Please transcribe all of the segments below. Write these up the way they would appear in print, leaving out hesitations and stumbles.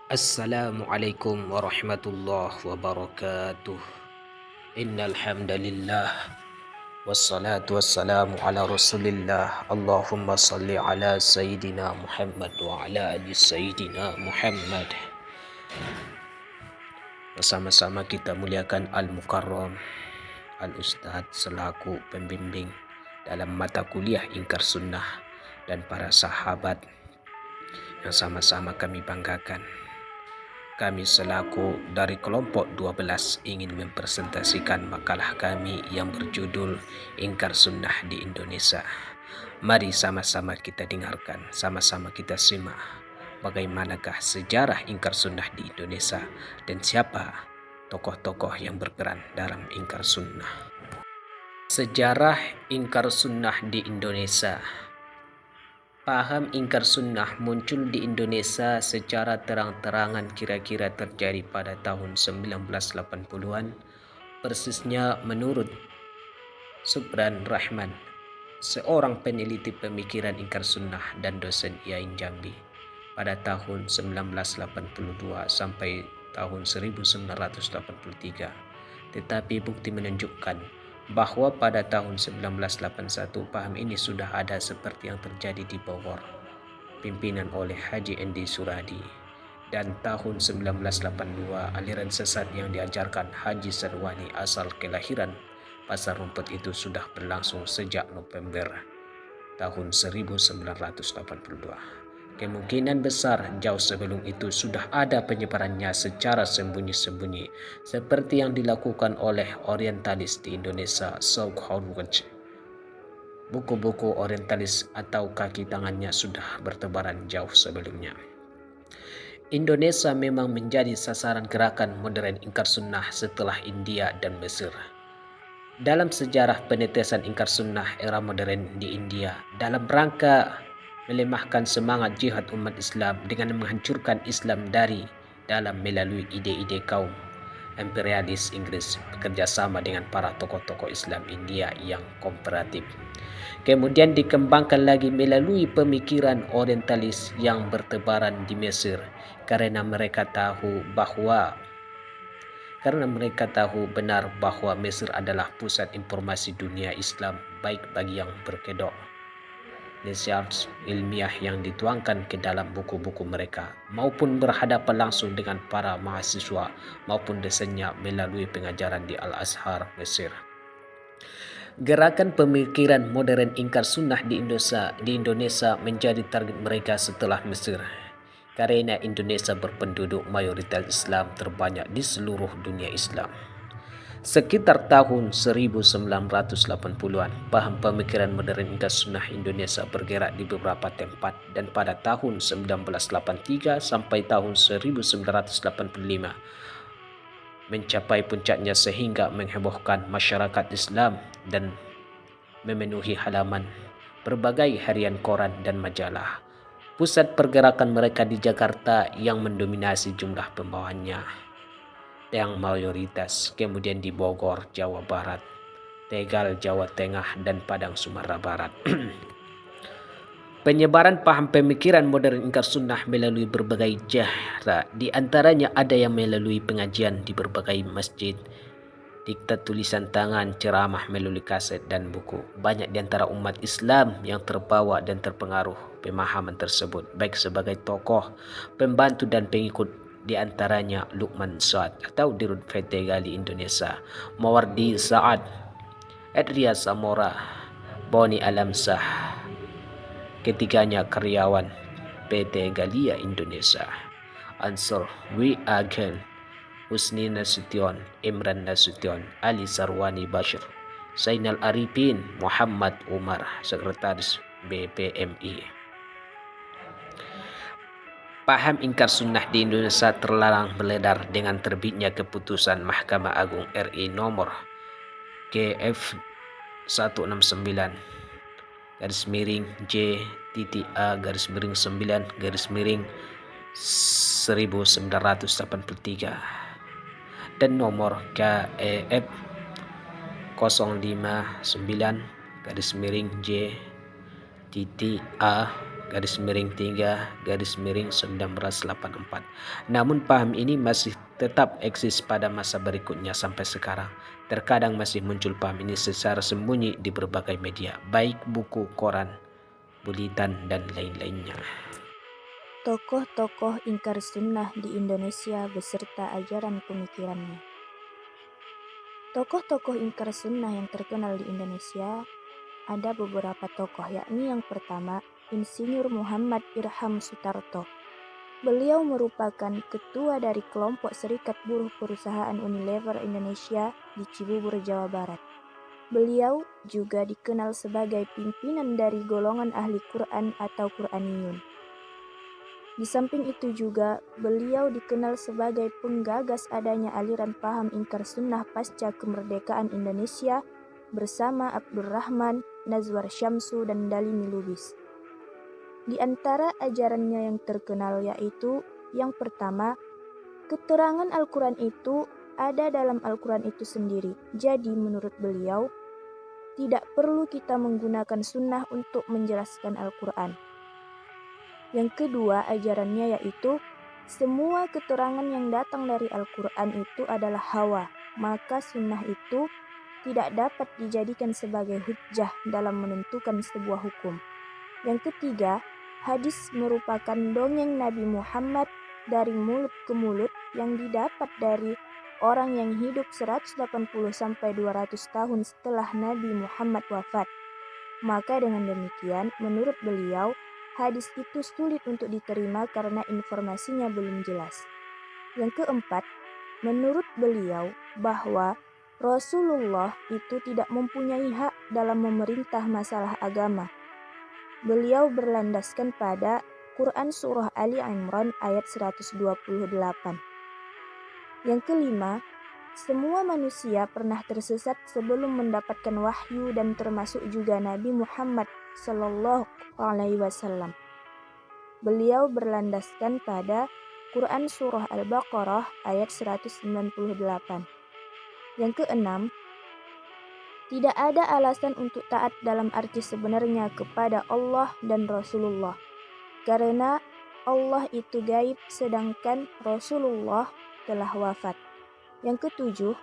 Assalamualaikum warahmatullahi wabarakatuh. Innal hamdalillah wassalatu wassalamu ala Rasulillah. Allahumma salli ala sayyidina Muhammad wa ala ali sayyidina Muhammad. Bersama-sama kita muliakan Al-Mukarram Al-Ustadz selaku pembimbing dalam mata kuliah Ingkar Sunnah dan para sahabat yang sama-sama kami banggakan. Kami selaku dari kelompok 12 ingin mempresentasikan makalah kami yang berjudul Ingkar Sunnah di Indonesia. Mari sama-sama kita dengarkan, sama-sama kita simak bagaimanakah sejarah Ingkar Sunnah di Indonesia dan siapa tokoh-tokoh yang berperan dalam Ingkar Sunnah. Sejarah Ingkar Sunnah di Indonesia. Paham ingkar sunnah muncul di Indonesia secara terang-terangan kira-kira terjadi pada tahun 1980-an, persisnya menurut Subran Rahman, seorang peneliti pemikiran ingkar sunnah dan dosen IAIN Jambi, pada tahun 1982 sampai tahun 1983. Tetapi bukti menunjukkan bahwa pada tahun 1981 paham ini sudah ada seperti yang terjadi di Bogor, pimpinan oleh Haji Endi Suradi, dan tahun 1982 aliran sesat yang diajarkan Haji Sadwani asal kelahiran Pasar Rumput itu sudah berlangsung sejak November tahun 1982. Kemungkinan besar jauh sebelum itu sudah ada penyebarannya secara sembunyi-sembunyi seperti yang dilakukan oleh orientalis di Indonesia, Sauk Horwich. Buku-buku orientalis atau kaki tangannya sudah bertebaran jauh sebelumnya. Indonesia memang menjadi sasaran gerakan modern ingkar sunnah setelah India dan Mesir. Dalam sejarah penetesan ingkar sunnah era modern di India dalam rangka melemahkan semangat jihad umat Islam dengan menghancurkan Islam dari dalam melalui ide-ide kaum imperialis Inggris bekerja sama dengan para tokoh-tokoh Islam India yang komparatif. Kemudian dikembangkan lagi melalui pemikiran orientalis yang bertebaran di Mesir karena mereka tahu benar bahwa Mesir adalah pusat informasi dunia Islam, baik bagi yang berkedok research ilmiah yang dituangkan ke dalam buku-buku mereka maupun berhadapan langsung dengan para mahasiswa maupun dosennya melalui pengajaran di Al-Azhar Mesir. Gerakan pemikiran modern ingkar sunnah di Indonesia menjadi target mereka setelah Mesir karena Indonesia berpenduduk mayoritas Islam terbanyak di seluruh dunia Islam. Sekitar tahun 1980-an, paham pemikiran modern ingkar sunnah Indonesia bergerak di beberapa tempat dan pada tahun 1983 sampai tahun 1985 mencapai puncaknya sehingga menghebohkan masyarakat Islam dan memenuhi halaman berbagai harian koran dan majalah. Pusat pergerakan mereka di Jakarta yang mendominasi jumlah pembawanya yang mayoritas, kemudian di Bogor, Jawa Barat, Tegal, Jawa Tengah, dan Padang, Sumatera Barat. Penyebaran paham pemikiran modern ingkar sunnah melalui berbagai cara, di antaranya ada yang melalui pengajian di berbagai masjid, diktat tulisan tangan, ceramah melalui kaset dan buku. Banyak di antara umat Islam yang terbawa dan terpengaruh pemahaman tersebut, baik sebagai tokoh, pembantu dan pengikut, di antaranya Lukman Saad atau Dirut PT Gali Indonesia, Mawardi Saad, Edria Samora, Boni Alamsah, ketiganya karyawan PT Galia Indonesia, Ansor W. Agen, Husni Nasution, Imran Nasution, Ali Sarwani Bashir, Zainal Arifin, Muhammad Umar, Sekretaris BPMI. Paham ingkar sunnah di Indonesia terlarang beredar dengan terbitnya keputusan Mahkamah Agung RI nomor KF 169 garis miring J.A garis miring 9 garis miring 1983 dan nomor KEF 059 garis miring J.A 3 garis miring 1984. Namun paham ini masih tetap eksis pada masa berikutnya sampai sekarang. Terkadang masih muncul paham ini secara sembunyi di berbagai media, baik buku, koran, bulitan, dan lain-lainnya. Tokoh-tokoh ingkar sunnah di Indonesia beserta ajaran pemikirannya. Tokoh-tokoh ingkar sunnah yang terkenal di Indonesia ada beberapa tokoh, yakni yang pertama, Insinyur Muhammad Irham Sutarto. Beliau merupakan ketua dari kelompok Serikat Buruh Perusahaan Unilever Indonesia di Cibubur, Jawa Barat. Beliau juga dikenal sebagai pimpinan dari golongan ahli Quran atau Quraniyun. Di samping itu juga, beliau dikenal sebagai penggagas adanya aliran paham ingkar sunnah pasca kemerdekaan Indonesia bersama Abdurrahman Nazwar Syamsu dan Dalimi Lubis. Di antara ajarannya yang terkenal yaitu yang pertama, keterangan Al-Quran itu ada dalam Al-Quran itu sendiri. Jadi menurut beliau, tidak perlu kita menggunakan sunnah untuk menjelaskan Al-Quran. Yang kedua ajarannya yaitu semua keterangan yang datang dari Al-Quran itu adalah hawa, maka sunnah itu tidak dapat dijadikan sebagai hujjah dalam menentukan sebuah hukum. Yang ketiga, hadis merupakan dongeng Nabi Muhammad dari mulut ke mulut yang didapat dari orang yang hidup 180-200 tahun setelah Nabi Muhammad wafat. Maka dengan demikian, menurut beliau, hadis itu sulit untuk diterima karena informasinya belum jelas. Yang keempat, menurut beliau bahwa Rasulullah itu tidak mempunyai hak dalam memerintah masalah agama. Beliau berlandaskan pada Quran Surah Ali Imran ayat 128. Yang kelima, semua manusia pernah tersesat sebelum mendapatkan wahyu dan termasuk juga Nabi Muhammad Sallallahu Alaihi Wasallam. Beliau berlandaskan pada Quran Surah Al-Baqarah ayat 198. Yang keenam, tidak ada alasan untuk taat dalam arti sebenarnya kepada Allah dan Rasulullah. Karena Allah itu gaib sedangkan Rasulullah telah wafat. Yang ketujuh,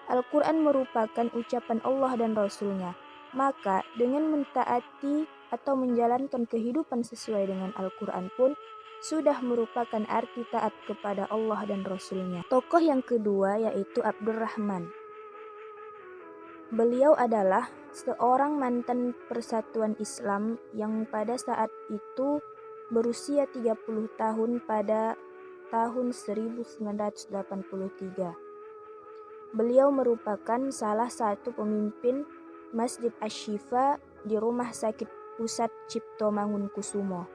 Al-Quran merupakan ucapan Allah dan Rasulnya. Maka dengan mentaati atau menjalankan kehidupan sesuai dengan Al-Quran pun sudah merupakan arti taat kepada Allah dan Rasulnya. Tokoh yang kedua yaitu Abdurrahman. Beliau adalah seorang mantan Persatuan Islam yang pada saat itu berusia 30 tahun pada tahun 1983. Beliau merupakan salah satu pemimpin Masjid Asy-Syifa di Rumah Sakit Pusat Cipto Mangunkusumo.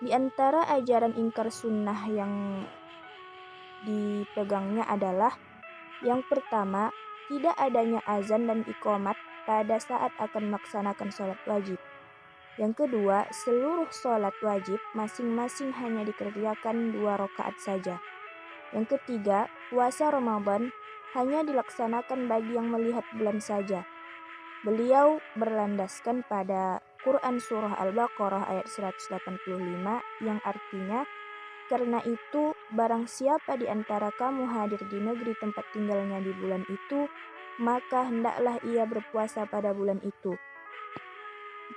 Di antara ajaran ingkar sunnah yang dipegangnya adalah yang pertama, tidak adanya azan dan iqamat pada saat akan melaksanakan sholat wajib. Yang kedua, seluruh sholat wajib masing-masing hanya dikerjakan 2 rakaat saja. Yang ketiga, puasa Ramadan hanya dilaksanakan bagi yang melihat bulan saja. Beliau berlandaskan pada Quran Surah Al-Baqarah ayat 185 yang artinya, karena itu, barang siapa di antara kamu hadir di negeri tempat tinggalnya di bulan itu, maka hendaklah ia berpuasa pada bulan itu.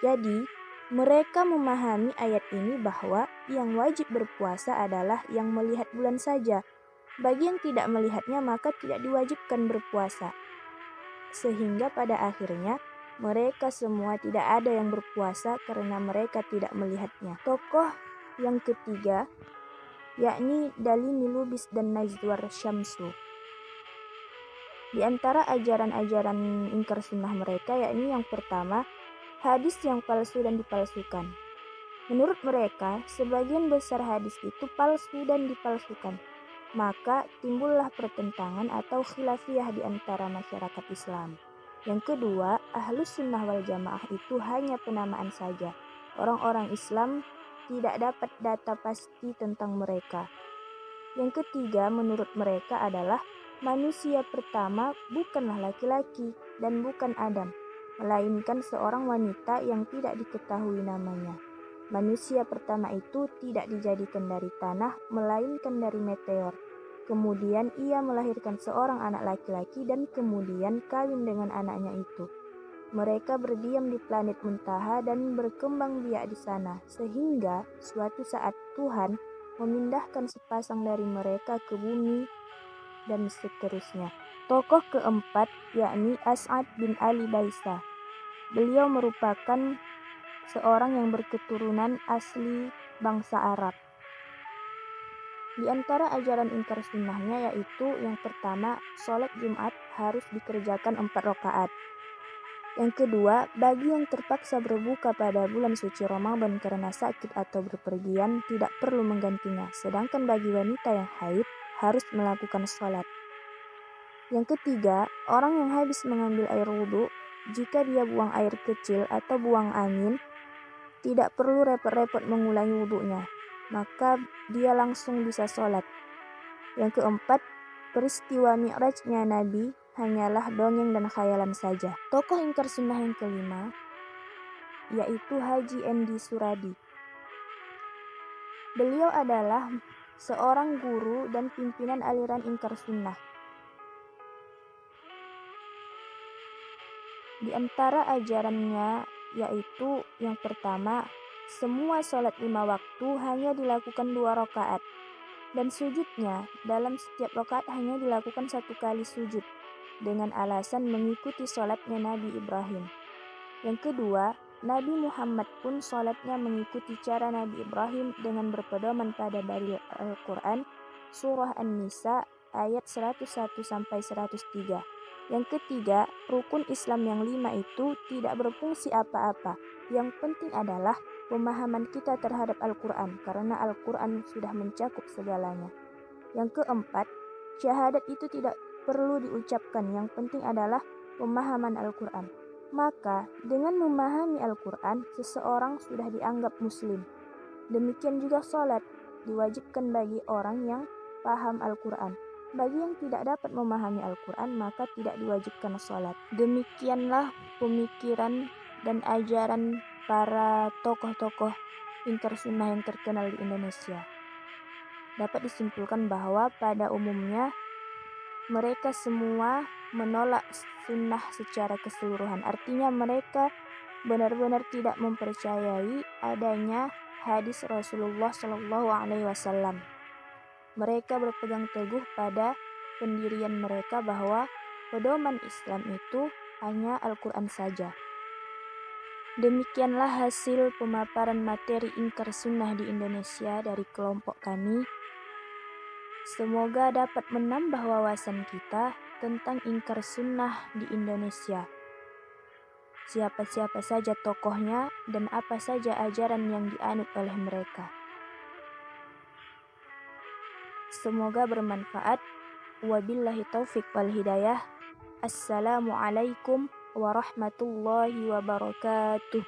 Jadi, mereka memahami ayat ini bahwa yang wajib berpuasa adalah yang melihat bulan saja. Bagi yang tidak melihatnya, maka tidak diwajibkan berpuasa. Sehingga pada akhirnya, mereka semua tidak ada yang berpuasa karena mereka tidak melihatnya. Tokoh yang ketiga yakni Dalimi Lubis dan Nazwar Syamsu. Di antara ajaran-ajaran ingkar sunnah mereka yakni yang pertama, hadis yang palsu dan dipalsukan. Menurut mereka, sebagian besar hadis itu palsu dan dipalsukan. Maka timbullah pertentangan atau khilafiyah di antara masyarakat Islam. Yang kedua, Ahlus Sunnah wal Jamaah itu hanya penamaan saja. Orang-orang Islam tidak dapat data pasti tentang mereka. Yang ketiga, menurut mereka adalah manusia pertama bukanlah laki-laki dan bukan Adam, melainkan seorang wanita yang tidak diketahui namanya. Manusia pertama itu tidak dijadikan dari tanah, melainkan dari meteor. Kemudian ia melahirkan seorang anak laki-laki dan kemudian kawin dengan anaknya itu. Mereka berdiam di planet Muntaha dan berkembang biak di sana, sehingga suatu saat Tuhan memindahkan sepasang dari mereka ke bumi dan seterusnya. Tokoh keempat yakni As'ad bin Ali Baisa. Beliau merupakan seorang yang berketurunan asli bangsa Arab. Di antara ajaran ingkar sunnahnya yaitu yang pertama, sholat Jumat harus dikerjakan 4 rakaat. Yang kedua, bagi yang terpaksa berbuka pada bulan suci Ramadan karena sakit atau berpergian tidak perlu menggantinya, sedangkan bagi wanita yang haid harus melakukan sholat. Yang ketiga, orang yang habis mengambil air wudhu, jika dia buang air kecil atau buang angin, tidak perlu repot-repot mengulangi wudhunya, maka dia langsung bisa sholat. Yang keempat, peristiwa Mi'rajnya Nabi hanyalah dongeng dan khayalan saja. Tokoh ingkar sunnah yang kelima yaitu Haji Endi Suradi. Beliau adalah seorang guru dan pimpinan aliran ingkar sunnah. Di antara ajarannya yaitu yang pertama, semua sholat 5 waktu hanya dilakukan 2 rakaat dan sujudnya dalam setiap rakaat hanya dilakukan 1 kali sujud dengan alasan mengikuti sholatnya Nabi Ibrahim. Yang kedua, Nabi Muhammad pun sholatnya mengikuti cara Nabi Ibrahim dengan berpedoman pada dalil Al-Quran Surah An-Nisa ayat 101-103. Yang ketiga, rukun Islam yang 5 itu tidak berfungsi apa-apa. Yang penting adalah pemahaman kita terhadap Al-Quran, karena Al-Quran sudah mencakup segalanya. Yang keempat, syahadat itu tidak perlu diucapkan, yang penting adalah pemahaman Al-Quran. Maka, dengan memahami Al-Quran, seseorang sudah dianggap muslim. Demikian juga sholat, diwajibkan bagi orang yang paham Al-Quran. Bagi yang tidak dapat memahami Al-Quran, maka tidak diwajibkan sholat. Demikianlah pemikiran dan ajaran para tokoh-tokoh ingkar sunnah yang terkenal di Indonesia. Dapat disimpulkan bahwa pada umumnya mereka semua menolak sunnah secara keseluruhan. Artinya mereka benar-benar tidak mempercayai adanya hadis Rasulullah SAW. Mereka berpegang teguh pada pendirian mereka bahwa pedoman Islam itu hanya Al-Quran saja. Demikianlah hasil pemaparan materi ingkar sunnah di Indonesia dari kelompok kami. Semoga dapat menambah wawasan kita tentang ingkar sunnah di Indonesia. Siapa-siapa saja tokohnya dan apa saja ajaran yang dianut oleh mereka. Semoga bermanfaat. Wabillahi taufiq wal hidayah. Assalamualaikum warahmatullahi wabarakatuh.